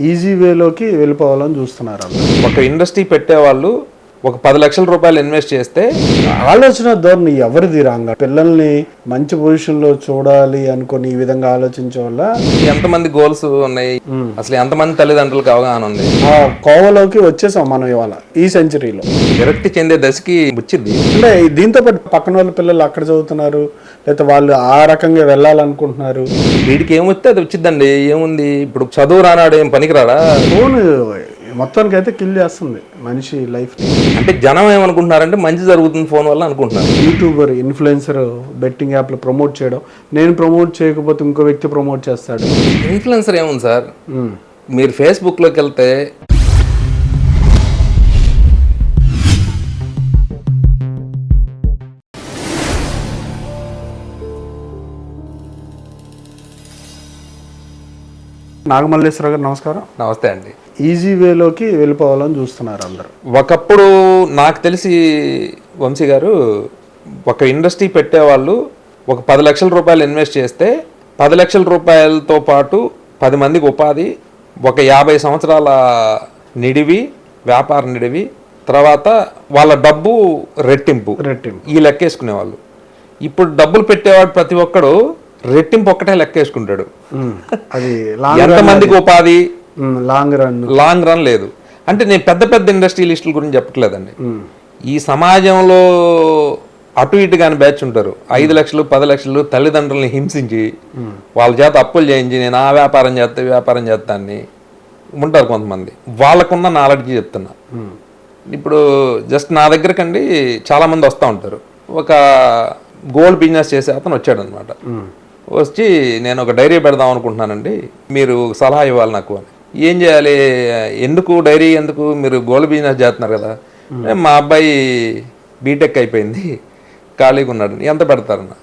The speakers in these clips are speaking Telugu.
ఈజీ వేలోకి వెళ్ళిపోవాలని చూస్తున్నారు అందరూ. ఒక ఇండస్ట్రీ పెట్టేవాళ్ళు ఒక 10 లక్షల రూపాయలు ఇన్వెస్ట్ చేస్తే ఆలోచన ధోరణి ఎవరిది రాంగ? పిల్లల్ని మంచి పొజిషన్ లో చూడాలి అనుకుని ఈ విధంగా ఆలోచించే వల్ల ఎంతమంది గోల్స్ ఉన్నాయి, అసలు ఎంతమంది తల్లిదండ్రులకు అవగాహన ఉంది, ఆ కోవలోకి వచ్చేసాం మనం ఇవాళ ఈ సెంచరీలో. విరక్తి చెందే దశకి వచ్చింది. అంటే దీంతో పాటు పక్కన వాళ్ళ పిల్లలు అక్కడ చదువుతున్నారు, లేకపోతే వాళ్ళు ఆ రకంగా వెళ్ళాలనుకుంటున్నారు. వీడికి ఏమొస్తే అది వచ్చిందండి. ఏముంది, ఇప్పుడు చదువు రానాడు ఏం పనికిరాడా? ఫోన్ మొత్తానికి అయితే కిల్ చేస్తుంది మనిషి లైఫ్. అంటే జనం ఏమనుకుంటున్నారంటే మంచి జరుగుతుంది ఫోన్ వల్ల అనుకుంటున్నారు. యూట్యూబర్, ఇన్ఫ్లుయెన్సర్ బెట్టింగ్ యాప్లు ప్రమోట్ చేయడం, నేను ప్రమోట్ చేయకపోతే ఇంకో వ్యక్తి ప్రమోట్ చేస్తాడు. ఇన్ఫ్లుయెన్సర్ ఏముంది సార్, మీరు ఫేస్బుక్లోకి వెళ్తే నాగమల్లేశ్వర గారు నమస్కారం. నమస్తే అండి. ఈజీ వేలోకి వెళ్ళిపోవాలని చూస్తున్నారు అందరూ. ఒకప్పుడు నాకు తెలిసి వంశీ గారు, ఒక ఇండస్ట్రీ పెట్టేవాళ్ళు ఒక 10 లక్షల రూపాయలు ఇన్వెస్ట్ చేస్తే 10 లక్షల రూపాయలతో పాటు 10 మందికి ఉపాధి, ఒక 50 సంవత్సరాల నిడివి, వ్యాపార నిడివి, తర్వాత వాళ్ళ డబ్బు రెట్టింపు ఈ లెక్కేసుకునేవాళ్ళు. ఇప్పుడు డబ్బులు పెట్టేవాడు ప్రతి ఒక్కడు రెట్టింపు ఒక్కటే లెక్కేసుకుంటాడు. అది ఎంతమందికి ఉపాధి, లాంగ్ రన్ లేదు. అంటే నేను పెద్ద పెద్ద ఇండస్ట్రియలిస్టుల గురించి చెప్పట్లేదండి. ఈ సమాజంలో అటు ఇటు కాని బ్యాచ్ ఉంటారు, 5 లక్షలు 10 లక్షలు తల్లిదండ్రులని హింసించి వాళ్ళ చేత అప్పులు చేయించి నేను ఆ వ్యాపారం చేస్తా అని ఉంటారు కొంతమంది. వాళ్ళకున్న నాలెడ్జ్ చెప్తున్నా. ఇప్పుడు జస్ట్ నా దగ్గరకండి చాలా మంది వస్తూ ఉంటారు. ఒక గోల్డ్ బిజినెస్ చేసే అతను వచ్చాడు అనమాట. వచ్చి నేను ఒక డైరీ పెడదాం అనుకుంటున్నానండి, మీరు సలహా ఇవ్వాలి నాకు అని. ఏం చేయాలి, ఎందుకు డైరీ, ఎందుకు, మీరు గోల్డ్ బిజినెస్ చేస్తున్నారు కదా. మా అబ్బాయి బీటెక్ అయిపోయింది, ఖాళీగా ఉన్నాడు, ఎంత పెడతారన్న?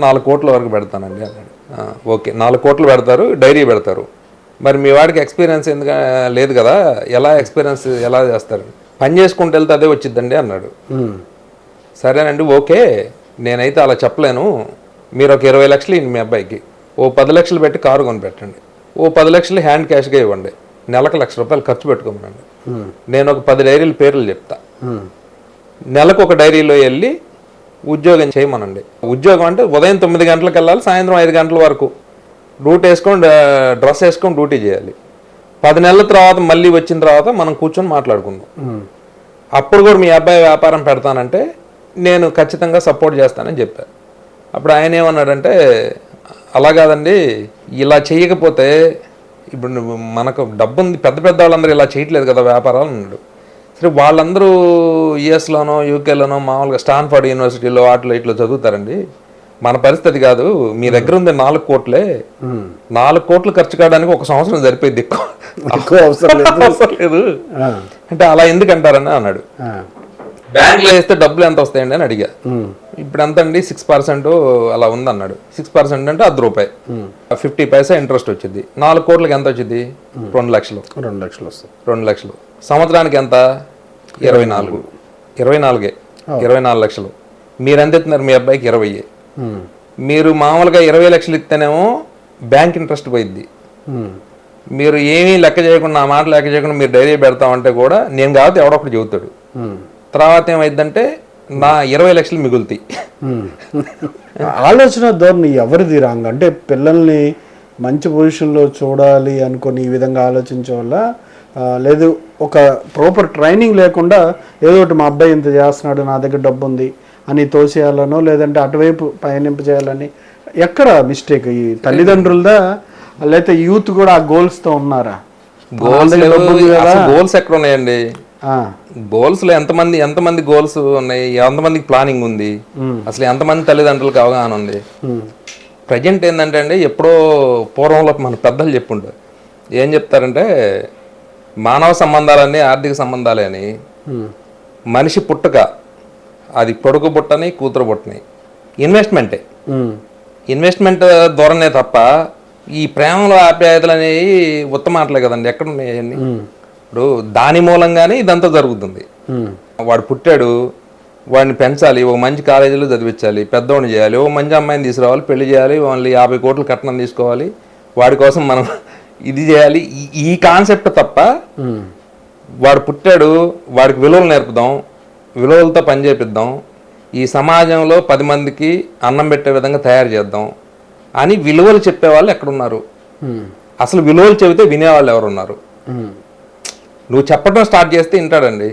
4 కోట్ల వరకు పెడతానండి అన్నాడు. ఓకే, 4 కోట్లు పెడతారు, డైరీ పెడతారు. మరి మీ వాడికి ఎక్స్పీరియన్స్ ఎందుకు లేదు కదా, ఎక్స్పీరియన్స్ ఎలా చేస్తారు? పని చేసుకుంటూ వెళ్తే అదే వచ్చిద్దండి అన్నాడు. సరేనండి, ఓకే, నేనైతే అలా చెప్పలేను, మీరు ఒక 20 లక్షలు ఇవ్వండి మీ అబ్బాయికి, ఓ 10 లక్షలు పెట్టి కారు కొని పెట్టండి, ఓ 10 లక్షలు హ్యాండ్ క్యాష్గా ఇవ్వండి, నెలకు 1 లక్ష రూపాయలు ఖర్చు పెట్టుకోమనండి, నేను ఒక 10 డైరీల పేర్లు చెప్తా, నెలకు ఒక డైరీలో వెళ్ళి ఉద్యోగం చేయమనండి. ఉద్యోగం అంటే ఉదయం 9 గంటలకు వెళ్ళాలి, సాయంత్రం 5 గంటల వరకు డ్యూటీ వేసుకొని డ్రెస్ వేసుకొని డ్యూటీ చేయాలి. 10 నెలల తర్వాత మళ్ళీ వచ్చిన తర్వాత మనం కూర్చొని మాట్లాడుకుందాం. అప్పుడు కూడా మీ అబ్బాయి వ్యాపారం పెడతానంటే నేను ఖచ్చితంగా సపోర్ట్ చేస్తానని చెప్పాను. అప్పుడు ఆయన ఏమన్నాడంటే, అలా కాదండి, ఇలా చేయకపోతే ఇప్పుడు మనకు డబ్బు ఉంది, పెద్ద పెద్ద వాళ్ళందరూ ఇలా చేయట్లేదు కదా వ్యాపారాలు అన్నాడు. సరే, వాళ్ళందరూ యుఎస్లోనో యూకేలోనో మామూలుగా స్టాన్ఫర్డ్ యూనివర్సిటీలో వాటిలో ఇట్లా చదువుతారండి, మన పరిస్థితి కాదు, మీ దగ్గర ఉంది 4 కోట్లే, 4 కోట్లు ఖర్చు కావడానికి 1 సంవత్సరం సరిపోయింది, ఎక్కువ అవసరం లేదు అంటే అలా ఎందుకంటారని అన్నాడు. బ్యాంకులో వేస్తే డబ్బులు ఎంత వస్తాయండి అని అడిగా. ఇప్పుడు ఎంత అండి, 6% అలా ఉందన్నాడు. 6% అంటే ₹10, 50 పైసా ఇంట్రెస్ట్ వచ్చింది. 4 కోట్లకి ఎంత వచ్చింది? 2 లక్షలు. 2 లక్షలు సంవత్సరానికి ఎంత? 24 లక్షలు. మీరు ఎంత ఇస్తున్నారు మీ అబ్బాయికి? 20. మీరు మామూలుగా 20 లక్షలు ఇస్తేనేమో బ్యాంక్ ఇంట్రెస్ట్ పోయిద్ది. మీరు ఏమీ లెక్క చేయకుండా, నా మాట లెక్క చేయకుండా మీరు డైరీ పెడతామంటే కూడా నేను కాబట్టి ఎవడొకటి చెబుతాడు. తర్వాత ఏమైందంటే నా 20 లక్షలు మిగులుతాయి. ఆలోచన ధోరణి ఎవరిది రాంగ్? అంటే పిల్లల్ని మంచి పొజిషన్లో చూడాలి అనుకుని ఈ విధంగా ఆలోచించే వల్ల, లేదు ఒక ప్రాపర్ ట్రైనింగ్ లేకుండా ఏదో ఒకటి మా అబ్బాయి ఇంత చేస్తున్నాడు, నా దగ్గర డబ్బు ఉంది అని తోసేయాలనో, లేదంటే అటువైపు పయనింపు చేయాలని, ఎక్కడ మిస్టేక్? ఈ తల్లిదండ్రులదా, లేకపోతే యూత్ కూడా ఆ గోల్స్తో ఉన్నారా? గోల్స్ ఎక్కడ ఉన్నాయండి? గోల్స్ లో ఎంతమంది గోల్స్ ఉన్నాయి, ఎంతమందికి ప్లానింగ్ ఉంది, అసలు ఎంతమంది తల్లిదండ్రులకు అవగాహన ఉంది? ప్రజెంట్ ఏంటంటే అండి, ఎప్పుడో పూర్వంలో మన పెద్దలు చెప్పుంటారు, ఏం చెప్తారంటే మానవ సంబంధాలన్నీ ఆర్థిక సంబంధాలే అని. మనిషి పుట్టుక అది పొడుగు పుట్టని కూతురు పుట్టని ఇన్వెస్ట్మెంట్ ధోరణే తప్ప ఈ ప్రేమలో ఆప్యాయతలు అనేవి ఉత్తమాటలే కదండి, ఎక్కడున్నాయి అవన్నీ? ఇప్పుడు దాని మూలంగానే ఇదంతా జరుగుతుంది. వాడు పుట్టాడు, వాడిని పెంచాలి, ఒక మంచి కాలేజీలో చదివించాలి, పెద్దవాడిని చేయాలి, ఓ మంచి అమ్మాయిని తీసుకురావాలి, పెళ్లి చేయాలి, వాళ్ళని 50 కోట్లు కట్నం తీసుకోవాలి, వాడి కోసం మనం ఇది చేయాలి, ఈ కాన్సెప్ట్ తప్ప వాడు పుట్టాడు, వాడికి విలువలు నేర్పుదాం, విలువలతో పని చేపిద్దాం, ఈ సమాజంలో 10 మందికి అన్నం పెట్టే విధంగా తయారు చేద్దాం అని విలువలు చెప్పేవాళ్ళు ఎక్కడున్నారు? అసలు విలువలు చెబితే వినేవాళ్ళు ఎవరున్నారు? నువ్వు చెప్పడం స్టార్ట్ చేస్తే వింటాడండి.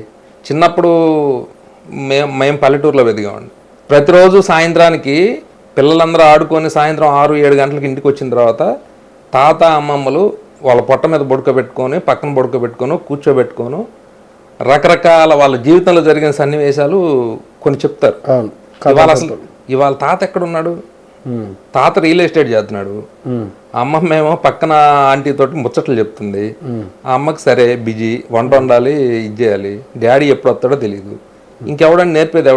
చిన్నప్పుడు మేము పల్లెటూరులో ఎదిగామండి. ప్రతిరోజు సాయంత్రానికి పిల్లలందరూ ఆడుకొని సాయంత్రం 6-7 గంటలకు ఇంటికి వచ్చిన తర్వాత తాత అమ్మమ్మలు వాళ్ళ పొట్ట మీద పడుకోబెట్టుకొని, పక్కన పడుకోబెట్టుకొని, కూర్చోబెట్టుకొని రకరకాల వాళ్ళ జీవితంలో జరిగిన సన్నివేశాలు కొన్ని చెప్తారు. ఇవాళ తాత ఎక్కడున్నాడు? తాత రియల్ ఎస్టేట్ చేస్తున్నాడు, అమ్మమ్మ ఏమో పక్కన ఆంటీ తోటి ముచ్చట్లు చెప్తుంది. ఆ అమ్మకి సరే బిజీ, వంట వండాలి, ఇది చేయాలి, డాడీ ఎప్పుడు వస్తాడో తెలియదు. ఇంకెవడని నేర్పేది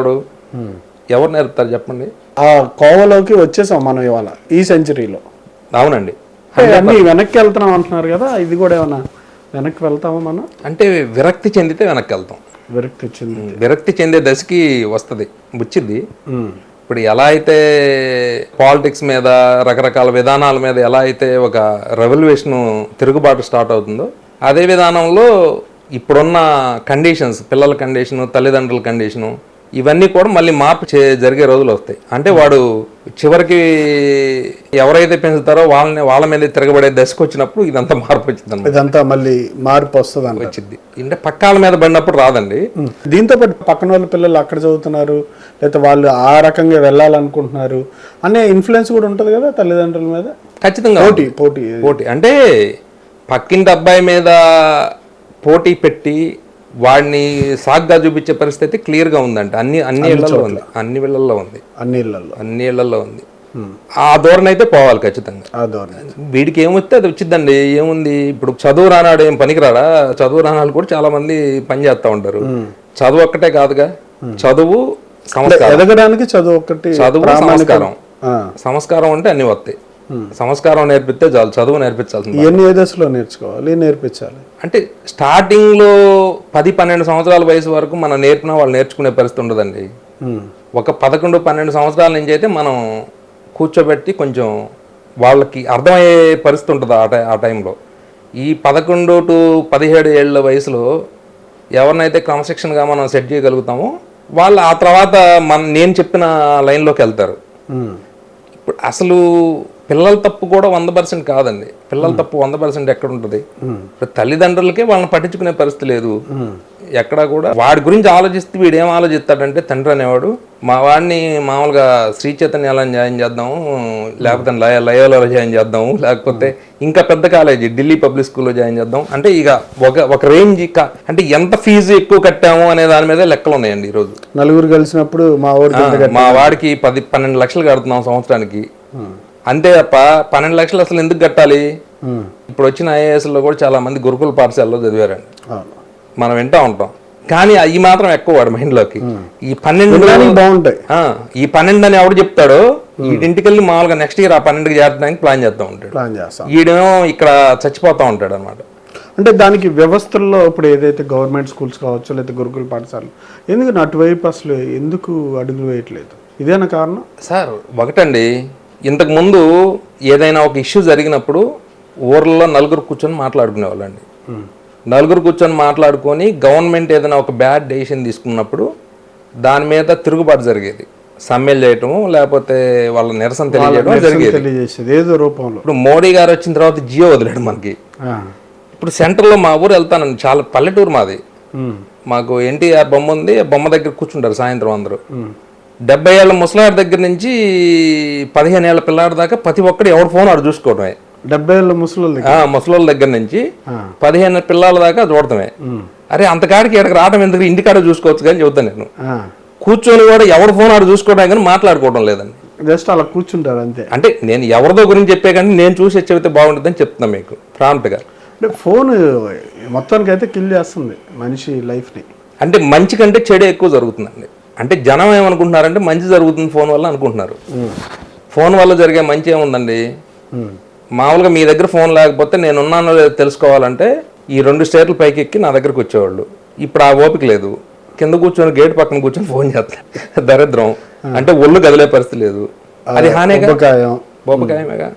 ఎవరు నేర్పుతారు చెప్పండి? ఆ కోవలోకి వచ్చేసాం మనం ఇవాళ ఈ సెంచరీలో. అవునండి, అన్ని వెనక్కి వెళ్తున్నాం అంటున్నారు కదా, ఇది కూడా ఏమన్నా వెనక్కి వెళ్తామా మనం? అంటే విరక్తి చెందితే వెనక్కి వెళ్తాం. విరక్తి చెందే దశకి వస్తుంది, వచ్చింది. ఇప్పుడు ఎలా అయితే పాలిటిక్స్ మీద, రకరకాల విధానాల మీద ఎలా అయితే ఒక రెవల్యూషన్, తిరుగుబాటు స్టార్ట్ అవుతుందో, అదే విధానంలో ఇప్పుడున్న కండిషన్స్, పిల్లల కండిషను, తల్లిదండ్రుల కండిషను, ఇవన్నీ కూడా మళ్ళీ మార్పు జరిగే రోజులు వస్తాయి. అంటే వాడు చివరికి ఎవరైతే పెంచుతారో వాళ్ళ మీద తిరగబడే దశకు వచ్చినప్పుడు ఇదంతా మార్పు వచ్చింది. ఇదంతా మళ్ళీ మార్పు వస్తుంది, వచ్చింది. అంటే పక్కాల మీద పడినప్పుడు రాదండి. దీంతో పాటు పక్కన వాళ్ళ పిల్లలు అక్కడ చదువుతున్నారు, లేకపోతే వాళ్ళు ఆ రకంగా వెళ్ళాలనుకుంటున్నారు అనే ఇన్ఫ్లుయెన్స్ కూడా ఉంటుంది కదా తల్లిదండ్రుల మీద. ఖచ్చితంగా పోటీ అంటే పక్కింటి అబ్బాయి మీద పోటీ పెట్టి వాడిని సాగ్గా చూపించే పరిస్థితి క్లియర్గా ఉందంట. అన్ని ఇళ్లలో ఉంది, అన్ని ఇళ్లలో ఉంది. ఆ ధోరణి అయితే పోవాలి ఖచ్చితంగా. వీడికి ఏమొస్తే అది వచ్చిందండి. ఏముంది, ఇప్పుడు చదువు రానాడు ఏం పనికిరాడా? చదువు రానాడు కూడా చాలా మంది పని చేస్తూ ఉంటారు. చదువు ఒక్కటే కాదుగా, చదువు సంస్కారం, ఎదగడానికి చదువు ఒకటి, చదువు సంస్కారం అంటే అన్ని వస్తాయి. సంస్కారం నేర్పిస్తే చాలు, చదువు నేర్పించాల్సింది. ఎన్ని దశలో నేర్పించాలి అంటే స్టార్టింగ్లో 10-12 సంవత్సరాల వయసు వరకు మనం నేర్పినా వాళ్ళు నేర్చుకునే పరిస్థితి ఉండదండి. ఒక 11-12 సంవత్సరాల నుంచి అయితే మనం కూర్చోబెట్టి కొంచెం వాళ్ళకి అర్థమయ్యే పరిస్థితి ఉంటుంది ఆ టైంలో. ఈ 11 to 17 ఏళ్ళ వయసులో ఎవరినైతే క్రమశిక్షణగా మనం సెట్ చేయగలుగుతామో వాళ్ళు ఆ తర్వాత నేను చెప్పిన లైన్లోకి వెళ్తారు. ఇప్పుడు అసలు పిల్లల తప్పు కూడా 100% కాదండి. పిల్లల తప్పు 100% ఎక్కడ ఉంటుంది? తల్లిదండ్రులకే వాళ్ళని పట్టించుకునే పరిస్థితి లేదు ఎక్కడా కూడా. వాడి గురించి ఆలోచిస్తే వీడు ఏం ఆలోచిస్తాడంటే, తండ్రి అనేవాడు మా వాడిని మామూలుగా శ్రీ చైతన్యాలో జాయిన్ చేద్దాము, లేకపోతే లయోలాలో జాయిన్ చేద్దాము, లేకపోతే ఇంకా పెద్ద కాలేజీ ఢిల్లీ పబ్లిక్ స్కూల్లో జాయిన్ చేద్దాం అంటే ఇక ఒక రేంజ్, అంటే ఎంత ఫీజు ఎక్కువ కట్టాము అనే దాని మీద లెక్కలు ఉన్నాయండి. ఈరోజు నలుగురు కలిసినప్పుడు మా వాడికి 10-12 లక్షలు కడుతున్నాం సంవత్సరానికి, అంతే తప్ప 12 లక్షలు అసలు ఎందుకు కట్టాలి? ఇప్పుడు వచ్చిన ఐఏఎస్లో కూడా చాలా మంది గురుకుల పాఠశాలలో చదివారండి, మనం వింటా ఉంటాం. కానీ ఈ మాత్రం ఎక్కువ వాడు మైండ్లోకి. ఈ 12 బాగుంటాయి, ఈ 12 అని ఎవడు చెప్తాడో వీడింటికి వెళ్ళి మామూలుగా నెక్స్ట్ ఇయర్ ఆ 12కి చేరడానికి ప్లాన్ చేస్తూ ఉంటాడు. ఈడేమో ఇక్కడ చచ్చిపోతూ ఉంటాడు అనమాట. అంటే దానికి వ్యవస్థల్లో ఇప్పుడు ఏదైతే గవర్నమెంట్ స్కూల్స్ కావచ్చు, లేకపోతే గురుకుల పాఠశాలలు ఎందుకు అటువైపు అసలు ఎందుకు అడుగులు వేయట్లేదు? ఇదేనా కారణం సార్? ఒకటండి, ఇంతకు ముందు ఏదైనా ఒక ఇష్యూ జరిగినప్పుడు ఊర్లలో నలుగురు కూర్చొని మాట్లాడుకునేవాళ్ళండి. నలుగురు కూర్చొని మాట్లాడుకొని గవర్నమెంట్ ఏదైనా ఒక బ్యాడ్ డెసిషన్ తీసుకున్నప్పుడు దాని మీద తిరుగుబాటు జరిగేది, సమ్మెలు చేయటము, లేకపోతే వాళ్ళ నిరసన తెలియజేయడం జరిగేది ఏదో రూపంలో. ఇప్పుడు మోడీ గారు వచ్చిన తర్వాత జియో వదిలేడు మనకి. ఇప్పుడు సెంటర్లో మా ఊరు వెళ్తానండి, చాలా పల్లెటూరు మాది. మాకు ఎన్టీఆర్ బొమ్మ ఉంది, బొమ్మ దగ్గర కూర్చుంటారు సాయంత్రం అందరూ. 70 ఏళ్ళ ముసలాడి దగ్గర నుంచి 15 ఏళ్ళ పిల్లాడి దాకా ప్రతి ఒక్కడు ఎవరు ఫోన్ ఆడు చూసుకోవడమే. 70 ఏళ్ళ ముసలోళ్ళ దగ్గర నుంచి 15 పిల్లల దాకా చూడటమే. అరే అంతకాడికి ఎక్కడికి రావడం ఎందుకు, ఇంటికాడ చూసుకోవచ్చు కానీ చెబుతాను నేను. కూర్చొని కూడా ఎవరు ఫోన్ ఆడు చూసుకోవడం కానీ మాట్లాడుకోవడం లేదండి, జస్ట్ అలా కూర్చుంటారు అంతే. అంటే నేను ఎవరిదో గురించి చెప్పే కానీ నేను చూసి చెబితే బాగుంటుందని చెప్తున్నాను మీకు ప్రాంప్ట్గా. అంటే ఫోన్ మొత్తానికి అయితే కిల్ చేస్తుంది మనిషి లైఫ్ని. అంటే మంచి కంటే చెడే ఎక్కువ జరుగుతుందండి. అంటే జనం ఏమనుకుంటున్నారంటే మంచి జరుగుతుంది ఫోన్ వల్ల అనుకుంటున్నారు. ఫోన్ వల్ల జరిగే మంచి ఏముందండి? మామూలుగా మీ దగ్గర ఫోన్ లేకపోతే నేనున్నానో లేదో తెలుసుకోవాలంటే ఈ 2 స్టేర్లు పైకి ఎక్కి నా దగ్గరకు వచ్చేవాళ్ళు. ఇప్పుడు ఆ ఓపిక లేదు, కింద కూర్చొని గేట్ పక్కన కూర్చొని ఫోన్ చేస్తాను. దరిద్రం అంటే ఒళ్ళు కదిలే పరిస్థితి లేదు. అది హానేగా, బొబ్బకాయమేగా.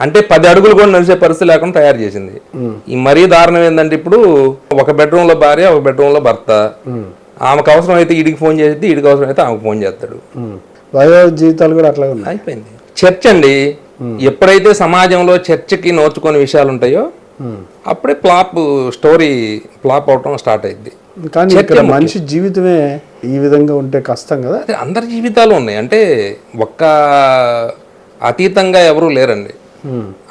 అంటే 10 అడుగులు కూడా నడిచే పరిస్థితి లేకుండా తయారు చేసింది. ఈ మరీ దారుణం ఏంటంటే ఇప్పుడు ఒక బెడ్రూమ్ లో భార్య, ఒక బెడ్రూమ్ లో భర్త. ఆమెకు అవసరం అయితే ఈడికి ఫోన్ చేసి, ఈడికి అవసరం అయితే ఆమెకు ఫోన్ చేస్తాడు. వైవాహిక జీవితాలు కూడా అట్లా ఉన్నాయి. అయిపోయింది. చర్చ్ అండి, ఎప్పుడైతే సమాజంలో చర్చకి నోచుకునే విషయాలు ఉంటాయో అప్పుడే స్టోరీ ఫ్లాప్ అవటం స్టార్ట్ అయింది. కానీ ఇక్కడ మనిషి జీవితమే ఈ విధంగా ఉంటే కష్టం కదా. అందరి జీవితాలు ఉన్నాయి అంటే ఒక్క అతీతంగా ఎవరూ లేరండి.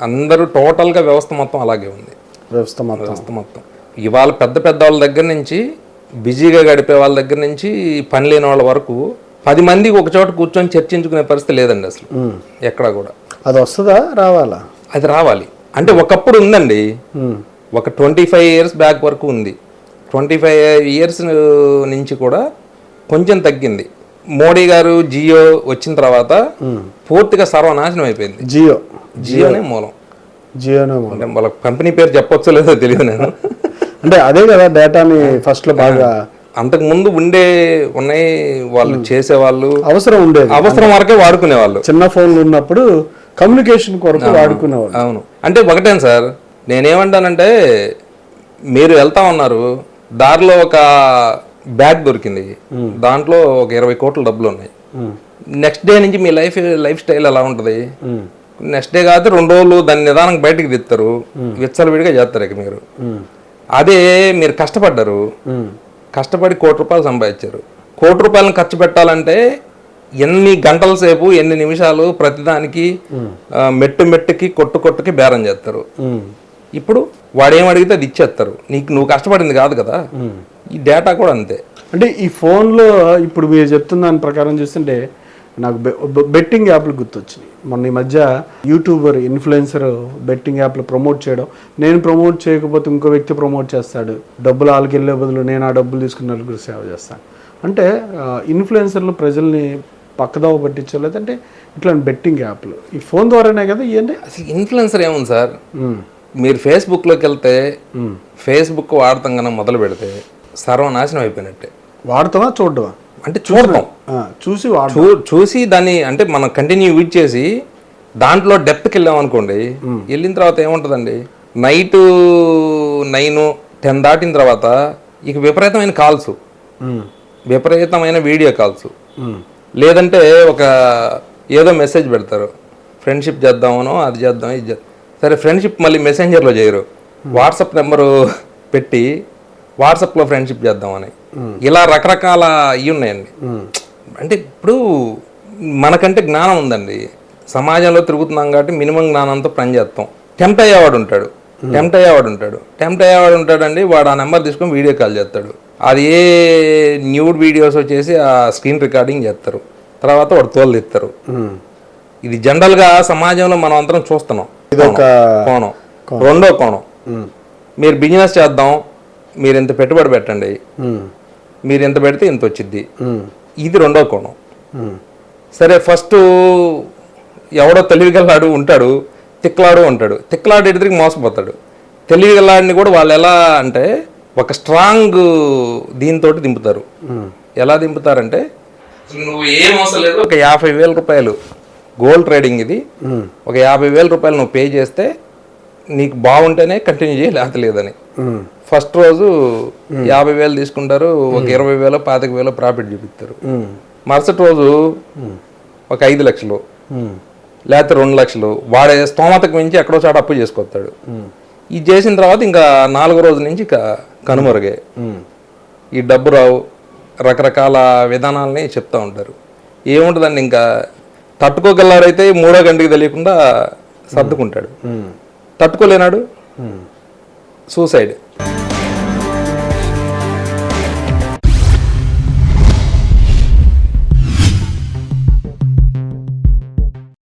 అందరూ టోటల్గా వ్యవస్థ మొత్తం అలాగే ఉంది. వ్యవస్థ మొత్తం ఇవాళ పెద్ద పెద్ద వాళ్ళ దగ్గర నుంచి, బిజీగా గడిపే వాళ్ళ దగ్గర నుంచి, పని లేని వాళ్ళ వరకు 10 మంది ఒక చోట కూర్చొని చర్చించుకునే పరిస్థితి లేదండి అసలు ఎక్కడా కూడా. అది వస్తుందా, రావాలా? అది రావాలి. అంటే ఒకప్పుడు ఉందండి, ఒక 25 ఇయర్స్ బ్యాక్ వరకు ఉంది. 25 ఇయర్స్ నుంచి కూడా కొంచెం తగ్గింది. మోడీ గారు జియో వచ్చిన తర్వాత పూర్తిగా సర్వనాశనం అయిపోయింది. జియోనే మూలం. అంటే వాళ్ళ కంపెనీ పేరు చెప్పొచ్చో లేదో తెలియదు నేను. అంటే అదే కదా డేటాని ఫస్ట్ లో బాగా అంతకు ముందు ఉన్నాయి వాళ్ళు చేసేవాళ్ళు, అవసరం వరకే వాడుకునేవాళ్ళు. చిన్న ఫోన్లు ఉన్నప్పుడు కమ్యూనికేషన్ కొరకు వాడుకునేవాళ్ళు. అవును. అంటే ఒకటే సార్, నేనేమంటానంటే మీరు వెళ్తా ఉన్నారు, దారిలో ఒక బ్యాగ్ దొరికింది, దాంట్లో ఒక 20 కోట్ల డబ్బులు ఉన్నాయి. నెక్స్ట్ డే నుంచి మీ లైఫ్ స్టైల్ ఎలా ఉంటుంది? నెక్స్ట్ డే కాదు 2 రోజులు దాన్ని నిదానం బయటకు తీస్తారు, విచ్చలవిడిగా చేస్తారు. ఇక మీరు అదే మీరు కష్టపడ్డారు, కష్టపడి 1 కోటి రూపాయలు సంపాదించారు. 1 కోటి రూపాయలను ఖర్చు పెట్టాలంటే ఎన్ని గంటల సేపు, ఎన్ని నిమిషాలు ప్రతిదానికి మెట్టుకి కొట్టుకి బేరం చేస్తారు. ఇప్పుడు వాడు ఏం అడిగితే అది ఇచ్చేస్తారు. నువ్వు కష్టపడింది కాదు కదా. ఈ డేటా కూడా అంతే. అంటే ఈ ఫోన్లో ఇప్పుడు మీరు చెప్తున్న దాని ప్రకారం చూస్తుంటే నాకు బెట్టింగ్ యాప్లు గుర్తొచ్చినాయి. మొన్న ఈ మధ్య యూట్యూబర్, ఇన్ఫ్లుయెన్సర్ బెట్టింగ్ యాప్లు ప్రమోట్ చేయడం, నేను ప్రమోట్ చేయకపోతే ఇంకో వ్యక్తి ప్రమోట్ చేస్తాడు, డబ్బులు వాళ్ళకి వెళ్ళే బదులు నేను ఆ డబ్బులు తీసుకుని నలుగురు సేవ చేస్తాను. అంటే ఇన్ఫ్లుయెన్సర్లు ప్రజల్ని పక్కదోవ పట్టించలేదు. అంటే ఇట్లా బెట్టింగ్ యాప్లు ఈ ఫోన్ ద్వారానే కదా ఇవన్నీ. అసలు ఇన్ఫ్లుయెన్సర్ ఏముంది సార్, మీరు ఫేస్బుక్లోకి వెళ్తే ఫేస్బుక్ వాడతాం కన్నా మొదలు పెడితే సర్వనాశనం అయిపోయినట్టే. వాడతావా చూడవా? అంటే చూడటం, చూసి దాన్ని అంటే మనం కంటిన్యూ యూజ్ చేసి దాంట్లో డెప్త్కి వెళ్ళాం అనుకోండి, వెళ్ళిన తర్వాత ఏముంటుందండి, నైట్ 9-10 దాటిన తర్వాత ఇక విపరీతమైన కాల్స్, విపరీతమైన వీడియో కాల్స్, లేదంటే ఒక ఏదో మెసేజ్ పెడతారు, ఫ్రెండ్షిప్ చేద్దామనో అది చేద్దాం ఇది చేద్దాం. సరే ఫ్రెండ్షిప్ మళ్ళీ మెసెంజర్లో చేయరు, వాట్సాప్ నెంబరు పెట్టి వాట్సాప్లో ఫ్రెండ్షిప్ చేద్దామని, ఇలా రకరకాల ఇవి ఉన్నాయండి. అంటే ఇప్పుడు మనకంటే జ్ఞానం ఉందండి, సమాజంలో తిరుగుతున్నాం కాబట్టి మినిమం జ్ఞానంతో పనిచేస్తాం. టెంప్ట్ అయ్యేవాడు ఉంటాడండి, వాడు ఆ నెంబర్ తీసుకొని వీడియో కాల్ చేస్తాడు. అది ఏ న్యూడ్ వీడియోస్ వచ్చేసి ఆ స్క్రీన్ రికార్డింగ్ చేస్తారు, తర్వాత వాడు తోలు తీస్తారు. ఇది జనరల్గా సమాజంలో మనం అందరం చూస్తున్నాం. ఇదొక కోణం. రెండో కోణం, మీరు బిజినెస్ చేద్దాం, మీరు ఇంత పెట్టుబడి పెట్టండి, మీరు ఎంత పెడితే ఇంత వచ్చిద్ది, ఇది రెండో కోణం. సరే ఫస్ట్ ఎవడో తెలివిగలాడు ఉంటాడు, తిక్కలాడు ఉంటాడు, తిక్కలాడు ఎదురికి మోసపోతాడు. తెలివిగలాడిని కూడా వాళ్ళు ఎలా అంటే ఒక స్ట్రాంగ్ దీంతో దింపుతారు. ఎలా దింపుతారంటే, నువ్వు ఏం అవసరం లేదు, ఒక 50,000 రూపాయలు గోల్డ్ ట్రేడింగ్ ఇది, ఒక 50,000 రూపాయలు నువ్వు పే చేస్తే నీకు బాగుంటేనే కంటిన్యూ చేయి, లేకపోతే లేదని. ఫస్ట్ రోజు 50,000 తీసుకుంటారు, ఒక 20,000 25,000 ప్రాఫిట్ చూపిస్తారు. మరుసటి రోజు ఒక 5 లక్షలు లేకపోతే 2 లక్షలు వాడే స్తోమతకు మించి ఎక్కడో చాట అప్పు చేసుకొస్తాడు. ఇది చేసిన తర్వాత ఇంకా 4వ రోజు నుంచి ఇక కనుమరుగే, ఈ డబ్బు రావు, రకరకాల విధానాలని చెప్తూ ఉంటారు. ఏముంటుందండి, ఇంకా తట్టుకోగలరైతే 3వ గంటకి తెలియకుండా సర్దుకుంటాడు, తట్టుకోలేనాడు సూసైడ్.